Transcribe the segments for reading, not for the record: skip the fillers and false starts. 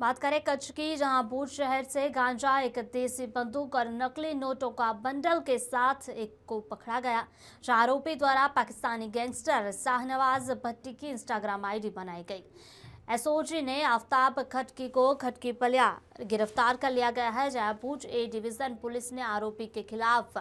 बात करें कच्छ की, जहां भूज शहर से गांजा, एक देसी बंदूक और नकली नोटों का बंडल के साथ एक को पकड़ा गया। जहां आरोपी द्वारा पाकिस्तानी गैंगस्टर शाहनवाज भट्टी की इंस्टाग्राम आईडी बनाई गई। एसओजी ने आफ्ताब खटकी को खटकी पलिया गिरफ्तार कर लिया गया है। जहां भूज ए डिवीजन पुलिस ने आरोपी के खिलाफ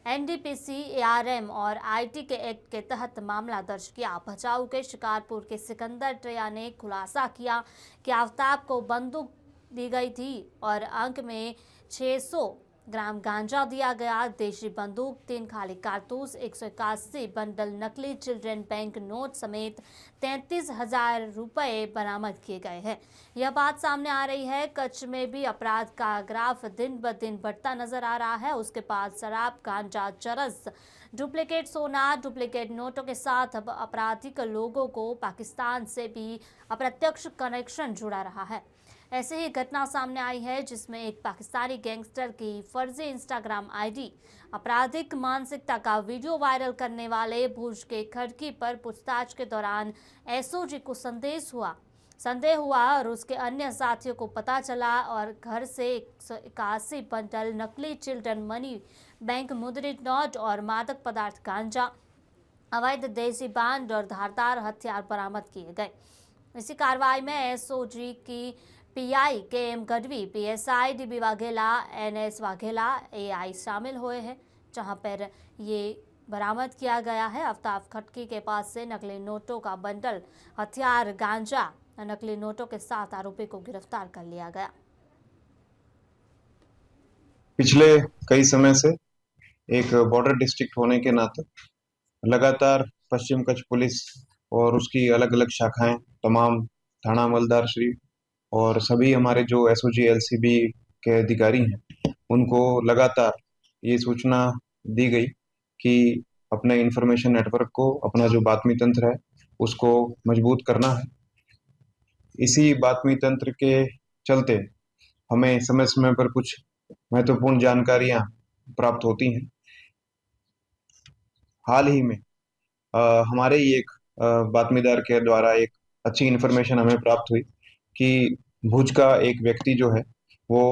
एनडीपीसी, एआरएम और आईटी के एक्ट के तहत मामला दर्ज किया। भचाऊ के शिकारपुर के सिकंदर ट्रेया ने खुलासा किया कि आफ्ताब को बंदूक दी गई थी और अंक में 600 ग्राम गांजा दिया गया। देशी बंदूक, 3 खाली कारतूस, 181 बंडल नकली चिल्ड्रन बैंक नोट समेत 33,000 रुपए बरामद किए गए हैं। यह बात सामने आ रही है, कच्छ में भी अपराध का ग्राफ दिन ब दिन बढ़ता नजर आ रहा है। उसके पास शराब, गांजा, चरस, डुप्लीकेट सोना, डुप्लीकेट नोटों के साथ अब आपराधिक लोगों को पाकिस्तान से भी अप्रत्यक्ष कनेक्शन जुड़ा रहा है। ऐसे ही घटना सामने आई है जिसमें एक पाकिस्तानी गैंगस्टर की फर्जी इंस्टाग्राम आईडी आपराधिक मानसिकता का वीडियो वायरल करने वाले भूज के खड़की पर पूछताछ के दौरान एसओजी को संदेह हुआ और उसके अन्य साथियों को पता चला और घर से 181 बंडल नकली चिल्ड्रन मनी बैंक मुद्रित नोट और मादक पदार्थ गांजा, अवैध देसी बांड और धारदार हथियार बरामद किए गए। इसी कार्रवाई में एसओजी की PI KM Gadhvi, PSI DB Vaghela, NS Vaghela, AI शामिल हुए हैं। जहां पर ये बरामद किया गया है। आफ्ताब खटकी के पास से नकली नोटों का बंडल, हथियार, गांजा, नकली नोटों के साथ आरोपी को गिरफ्तार कर लिया गया। पिछले कई समय से एक बॉर्डर डिस्ट्रिक्ट होने के नाते लगातार पश्चिम कच्छ पुलिस और उसकी अलग अलग शाखाएं, तमाम थाना हवलदार श्री और सभी हमारे जो एसओजी एलसीबी के अधिकारी हैं, उनको लगातार ये सूचना दी गई कि अपने इंफॉर्मेशन नेटवर्क को, अपना जो बातमी तंत्र है उसको मजबूत करना है। इसी बातमी तंत्र के चलते हमें समय समय पर कुछ महत्वपूर्ण जानकारियां प्राप्त होती हैं। हाल ही में हमारे ही एक बातमीदार के द्वारा एक अच्छी इन्फॉर्मेशन हमें प्राप्त हुई कि भुज का एक व्यक्ति जो है वो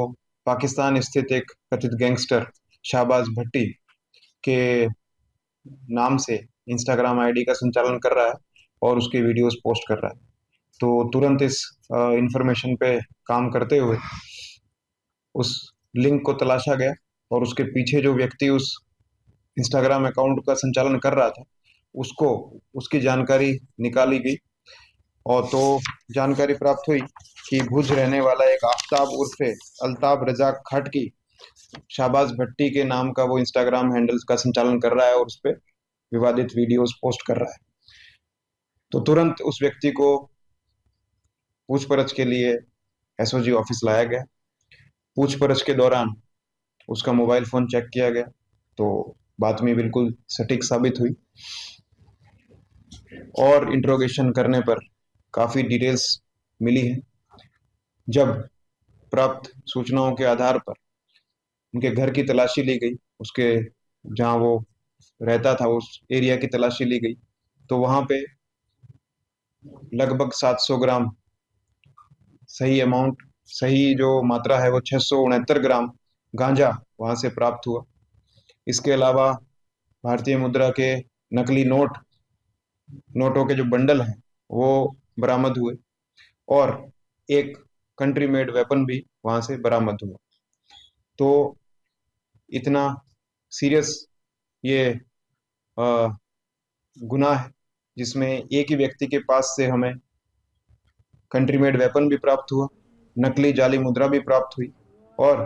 पाकिस्तान स्थित एक कथित गैंगस्टर शाहबाज भट्टी के नाम से इंस्टाग्राम आईडी का संचालन कर रहा है और उसके वीडियोस पोस्ट कर रहा है। तो तुरंत इस इंफॉर्मेशन पे काम करते हुए उस लिंक को तलाशा गया और उसके पीछे जो व्यक्ति उस इंस्टाग्राम अकाउंट का संचालन कर रहा था उसको उसकी जानकारी निकाली गई और तो जानकारी प्राप्त हुई कि भुज रहने वाला एक आफ्ताब उर्फे अल्ताफ रजाक खटकी शाहबाज भट्टी के नाम का वो इंस्टाग्राम हैंडल्स का संचालन कर रहा है और उस पर विवादित वीडियोस पोस्ट कर रहा है। तो तुरंत उस व्यक्ति को पूछपरछ के लिए एसओजी ऑफिस लाया गया। पूछपरछ के दौरान उसका मोबाइल फोन चेक किया गया तो बात में बिल्कुल सटीक साबित हुई और इंट्रोगेशन करने पर काफ़ी डिटेल्स मिली है। जब प्राप्त सूचनाओं के आधार पर उनके घर की तलाशी ली गई, उसके जहाँ वो रहता था उस एरिया की तलाशी ली गई, तो वहाँ पे लगभग 700 ग्राम सही अमाउंट, सही जो मात्रा है वो 669 ग्राम गांजा वहाँ से प्राप्त हुआ। इसके अलावा भारतीय मुद्रा के नकली नोटों के जो बंडल हैं वो बरामद हुए और एक कंट्री मेड वेपन भी वहां से बरामद हुआ। तो इतना सीरियस ये गुनाह है जिसमें एक ही व्यक्ति के पास से हमें कंट्री मेड वेपन भी प्राप्त हुआ, नकली जाली मुद्रा भी प्राप्त हुई और